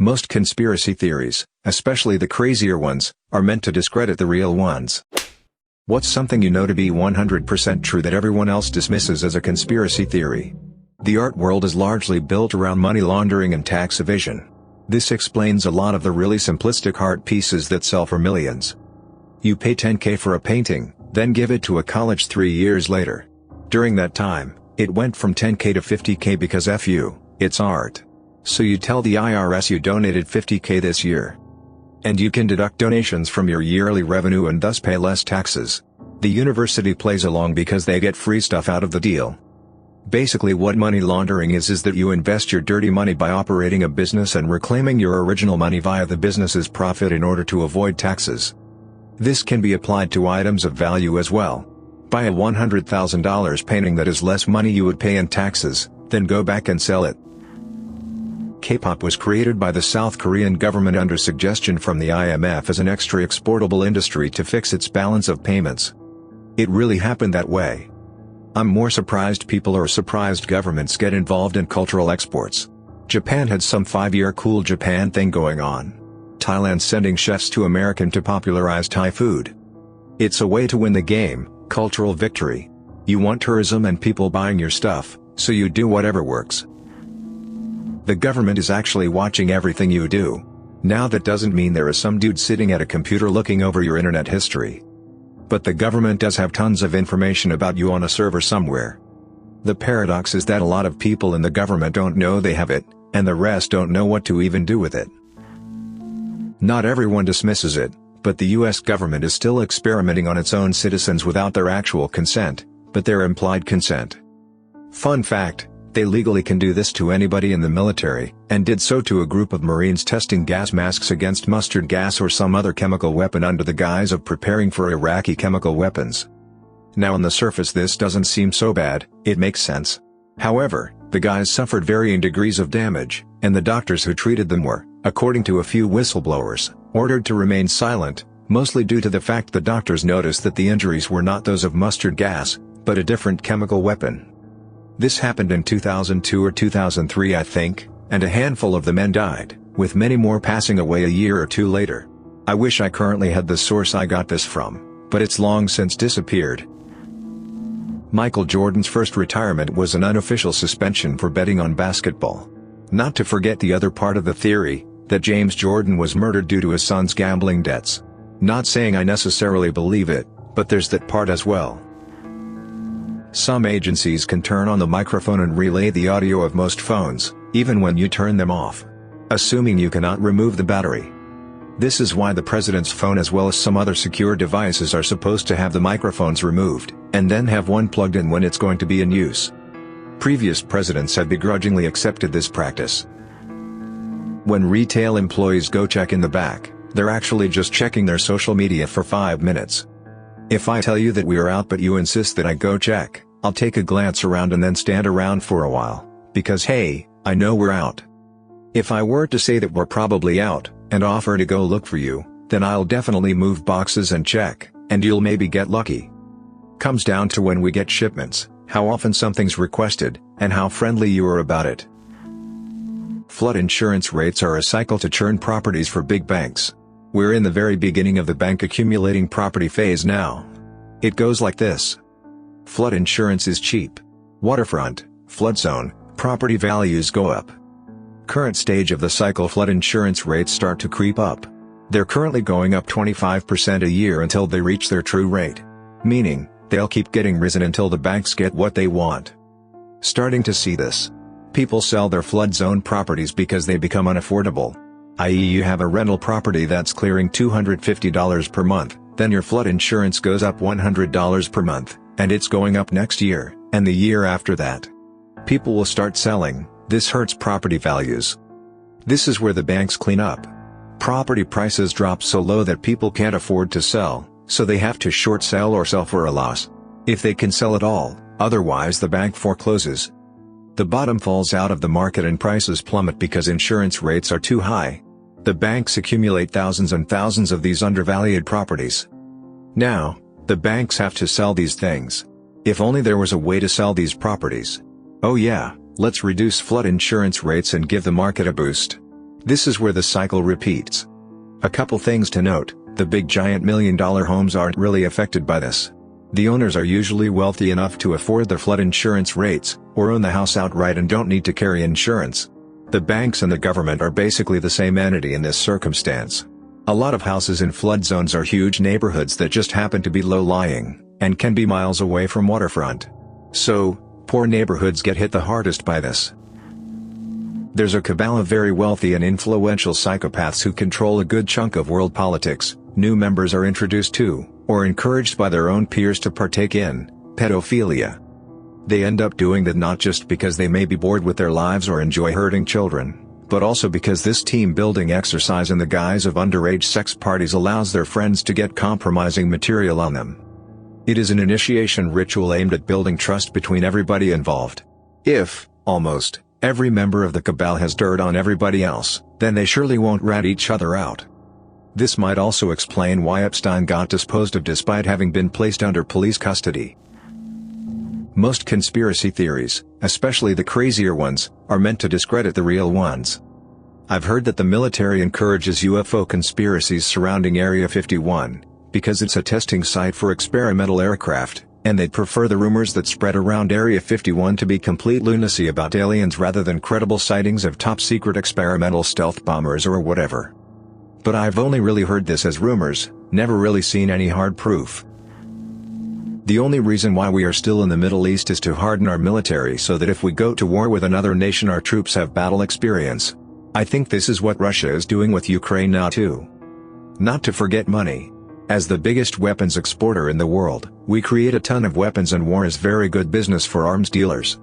Most conspiracy theories, especially the crazier ones, are meant to discredit the real ones. What's something you know to be 100% true that everyone else dismisses as a conspiracy theory? The art world is largely built around money laundering and tax evasion. This explains a lot of the really simplistic art pieces that sell for millions. You pay $10K for a painting, then give it to a college 3 years later. During that time, it went from $10K to $50K because F you, it's art. So you tell the IRS you donated $50K this year. And you can deduct donations from your yearly revenue and thus pay less taxes. The university plays along because they get free stuff out of the deal. Basically what money laundering is that you invest your dirty money by operating a business and reclaiming your original money via the business's profit in order to avoid taxes. This can be applied to items of value as well. Buy a $100,000 painting that is less money you would pay in taxes, then go back and sell it. K-pop was created by the South Korean government under suggestion from the IMF as an extra exportable industry to fix its balance of payments. It really happened that way. I'm more surprised people or surprised governments get involved in cultural exports. Japan had some 5-year cool Japan thing going on. Thailand sending chefs to America to popularize Thai food. It's a way to win the game, cultural victory. You want tourism and people buying your stuff, so you do whatever works. The government is actually watching everything you do. Now that doesn't mean there is some dude sitting at a computer looking over your internet history. But the government does have tons of information about you on a server somewhere. The paradox is that a lot of people in the government don't know they have it, and the rest don't know what to even do with it. Not everyone dismisses it, but the US government is still experimenting on its own citizens without their actual consent, but their implied consent. Fun fact, they legally can do this to anybody in the military, and did so to a group of Marines testing gas masks against mustard gas or some other chemical weapon under the guise of preparing for Iraqi chemical weapons. Now on the surface this doesn't seem so bad, it makes sense. However, the guys suffered varying degrees of damage, and the doctors who treated them were, according to a few whistleblowers, ordered to remain silent, mostly due to the fact the doctors noticed that the injuries were not those of mustard gas, but a different chemical weapon. This happened in 2002 or 2003 I think, and a handful of the men died, with many more passing away a year or two later. I wish I currently had the source I got this from, but it's long since disappeared. Michael Jordan's first retirement was an unofficial suspension for betting on basketball. Not to forget the other part of the theory, that James Jordan was murdered due to his son's gambling debts. Not saying I necessarily believe it, but there's that part as well. Some agencies can turn on the microphone and relay the audio of most phones, even when you turn them off. Assuming you cannot remove the battery. This is why the president's phone as well as some other secure devices are supposed to have the microphones removed, and then have one plugged in when it's going to be in use. Previous presidents have begrudgingly accepted this practice. When retail employees go check in the back, they're actually just checking their social media for 5 minutes. If I tell you that we are out but you insist that I go check, I'll take a glance around and then stand around for a while, because hey, I know we're out. If I were to say that we're probably out, and offer to go look for you, then I'll definitely move boxes and check, and you'll maybe get lucky. Comes down to when we get shipments, how often something's requested, and how friendly you are about it. Flood insurance rates are a cycle to churn properties for big banks. We're in the very beginning of the bank accumulating property phase now. It goes like this. Flood insurance is cheap. Waterfront, flood zone, property values go up. Current stage of the cycle, flood insurance rates start to creep up. They're currently going up 25% a year until they reach their true rate. Meaning, they'll keep getting risen until the banks get what they want. Starting to see this. People sell their flood zone properties because they become unaffordable. I.e. you have a rental property that's clearing $250 per month, then your flood insurance goes up $100 per month, and it's going up next year, and the year after that. People will start selling. This hurts property values. This is where the banks clean up. Property prices drop so low that people can't afford to sell, so they have to short sell or sell for a loss. If they can sell at all, otherwise the bank forecloses. The bottom falls out of the market and prices plummet because insurance rates are too high. The banks accumulate thousands and thousands of these undervalued properties. Now, the banks have to sell these things. If only there was a way to sell these properties. Oh yeah, let's reduce flood insurance rates and give the market a boost. This is where the cycle repeats. A couple things to note: the big giant million-dollar homes aren't really affected by this. The owners are usually wealthy enough to afford the flood insurance rates, or own the house outright and don't need to carry insurance. The banks and the government are basically the same entity in this circumstance. A lot of houses in flood zones are huge neighborhoods that just happen to be low-lying, and can be miles away from waterfront. So, poor neighborhoods get hit the hardest by this. There's a cabal of very wealthy and influential psychopaths who control a good chunk of world politics. New members are introduced to, or encouraged by their own peers to partake in, pedophilia. They end up doing that not just because they may be bored with their lives or enjoy hurting children, but also because this team-building exercise in the guise of underage sex parties allows their friends to get compromising material on them. It is an initiation ritual aimed at building trust between everybody involved. If, almost, every member of the cabal has dirt on everybody else, then they surely won't rat each other out. This might also explain why Epstein got disposed of despite having been placed under police custody. Most conspiracy theories, especially the crazier ones, are meant to discredit the real ones. I've heard that the military encourages UFO conspiracies surrounding Area 51, because it's a testing site for experimental aircraft, and they'd prefer the rumors that spread around Area 51 to be complete lunacy about aliens rather than credible sightings of top-secret experimental stealth bombers or whatever. But I've only really heard this as rumors, never really seen any hard proof. The only reason why we are still in the Middle East is to harden our military so that if we go to war with another nation our troops have battle experience. I think this is what Russia is doing with Ukraine now too. Not to forget money. As the biggest weapons exporter in the world, we create a ton of weapons and war is very good business for arms dealers.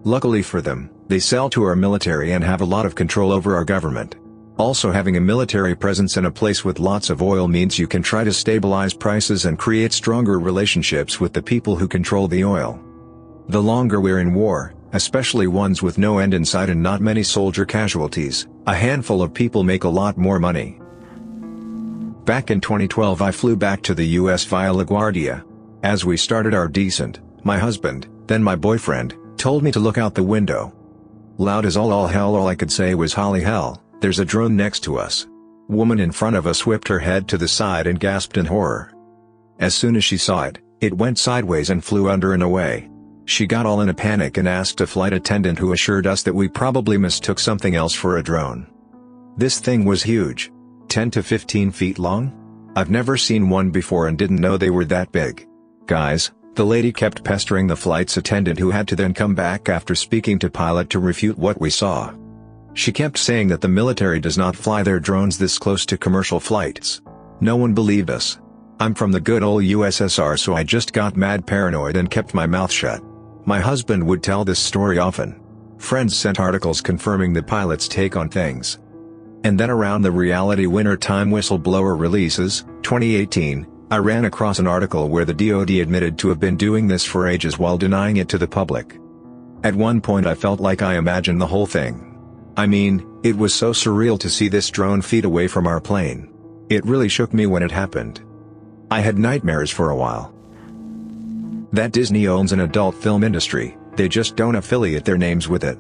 Luckily for them, they sell to our military and have a lot of control over our government. Also, having a military presence in a place with lots of oil means you can try to stabilize prices and create stronger relationships with the people who control the oil. The longer we're in war, especially ones with no end in sight and not many soldier casualties, a handful of people make a lot more money. Back in 2012 I flew back to the US via LaGuardia. As we started our descent, my husband, then my boyfriend, told me to look out the window. Loud as all hell, all I could say was "Holly hell, there's a drone next to us." Woman in front of us whipped her head to the side and gasped in horror. As soon as she saw it, it went sideways and flew under and away. She got all in a panic and asked a flight attendant who assured us that we probably mistook something else for a drone. This thing was huge. 10 to 15 feet long? I've never seen one before and didn't know they were that big. Guys, the lady kept pestering the flight's attendant who had to then come back after speaking to pilot to refute what we saw. She kept saying that the military does not fly their drones this close to commercial flights. No one believed us. I'm from the good old USSR, so I just got mad paranoid and kept my mouth shut. My husband would tell this story often. Friends sent articles confirming the pilot's take on things. And then around the Reality Winter Time whistleblower releases, 2018, I ran across an article where the DoD admitted to have been doing this for ages while denying it to the public. At one point I felt like I imagined the whole thing. I mean, it was so surreal to see this drone feet away from our plane. It really shook me when it happened. I had nightmares for a while. That Disney owns an adult film industry, they just don't affiliate their names with it.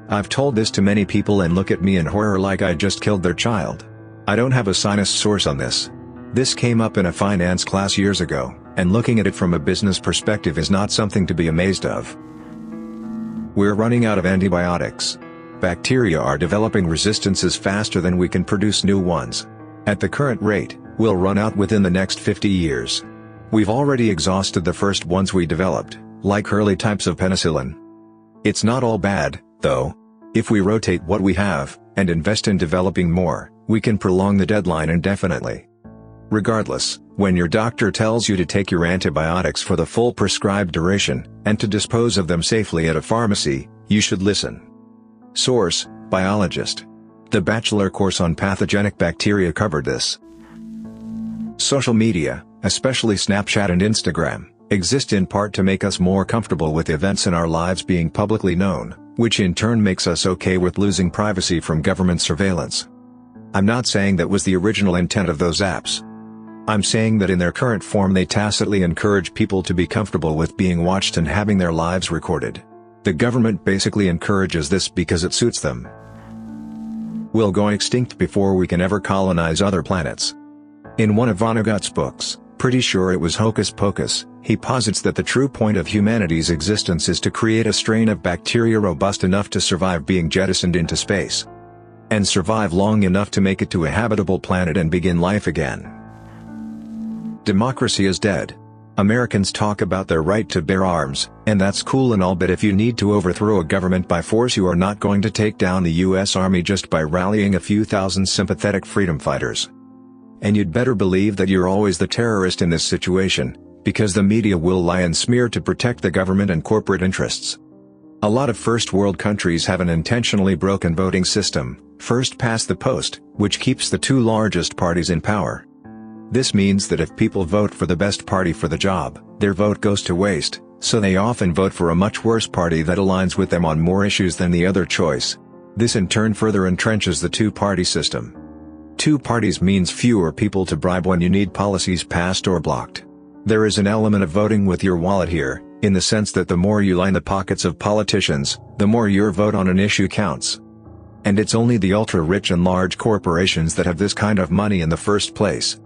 I've told this to many people and look at me in horror like I just killed their child. I don't have a sinus source on this. This came up in a finance class years ago, and looking at it from a business perspective is not something to be amazed of. We're running out of antibiotics. Bacteria are developing resistances faster than we can produce new ones. At the current rate, we'll run out within the next 50 years. We've already exhausted the first ones we developed, like early types of penicillin. It's not all bad, though. If we rotate what we have, and invest in developing more, we can prolong the deadline indefinitely. Regardless, when your doctor tells you to take your antibiotics for the full prescribed duration, and to dispose of them safely at a pharmacy, you should listen. Source: Biologist. The bachelor course on pathogenic bacteria covered this. Social media, especially Snapchat and Instagram, exist in part to make us more comfortable with events in our lives being publicly known, which in turn makes us okay with losing privacy from government surveillance. I'm not saying that was the original intent of those apps. I'm saying that in their current form they tacitly encourage people to be comfortable with being watched and having their lives recorded. The government basically encourages this because it suits them. We'll go extinct before we can ever colonize other planets. In one of Vonnegut's books, pretty sure it was Hocus Pocus, he posits that the true point of humanity's existence is to create a strain of bacteria robust enough to survive being jettisoned into space. And survive long enough to make it to a habitable planet and begin life again. Democracy is dead. Americans talk about their right to bear arms, and that's cool and all, but if you need to overthrow a government by force, you are not going to take down the US Army just by rallying a few thousand sympathetic freedom fighters. And you'd better believe that you're always the terrorist in this situation, because the media will lie and smear to protect the government and corporate interests. A lot of first world countries have an intentionally broken voting system, first past the post, which keeps the two largest parties in power. This means that if people vote for the best party for the job, their vote goes to waste, so they often vote for a much worse party that aligns with them on more issues than the other choice. This in turn further entrenches the two-party system. Two parties means fewer people to bribe when you need policies passed or blocked. There is an element of voting with your wallet here, in the sense that the more you line the pockets of politicians, the more your vote on an issue counts. And it's only the ultra-rich and large corporations that have this kind of money in the first place.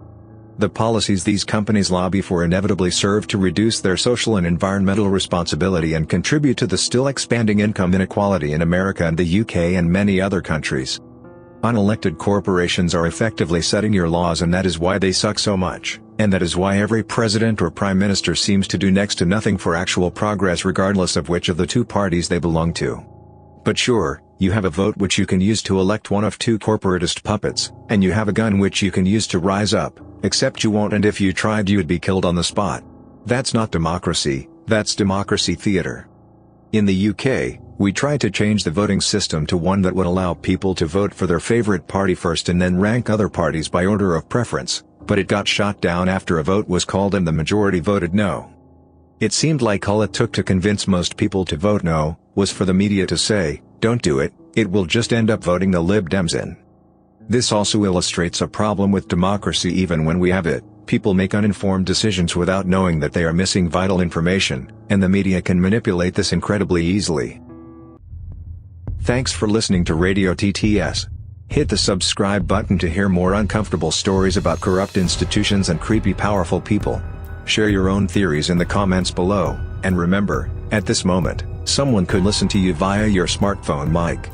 The policies these companies lobby for inevitably serve to reduce their social and environmental responsibility and contribute to the still expanding income inequality in America and the UK and many other countries. Unelected corporations are effectively setting your laws, and that is why they suck so much, and that is why every president or prime minister seems to do next to nothing for actual progress regardless of which of the two parties they belong to. But sure, you have a vote which you can use to elect one of two corporatist puppets, and you have a gun which you can use to rise up, except you won't, and if you tried you'd be killed on the spot. That's not democracy, that's democracy theater. In the UK, we tried to change the voting system to one that would allow people to vote for their favorite party first and then rank other parties by order of preference, but it got shot down after a vote was called and the majority voted no. It seemed like all it took to convince most people to vote no, was for the media to say, "Don't do it, it will just end up voting the Lib Dems in." This also illustrates a problem with democracy. Even when we have it, people make uninformed decisions without knowing that they are missing vital information, and the media can manipulate this incredibly easily. Thanks for listening to Radio TTS. Hit the subscribe button to hear more uncomfortable stories about corrupt institutions and creepy powerful people. Share your own theories in the comments below, and remember, at this moment, someone could listen to you via your smartphone mic.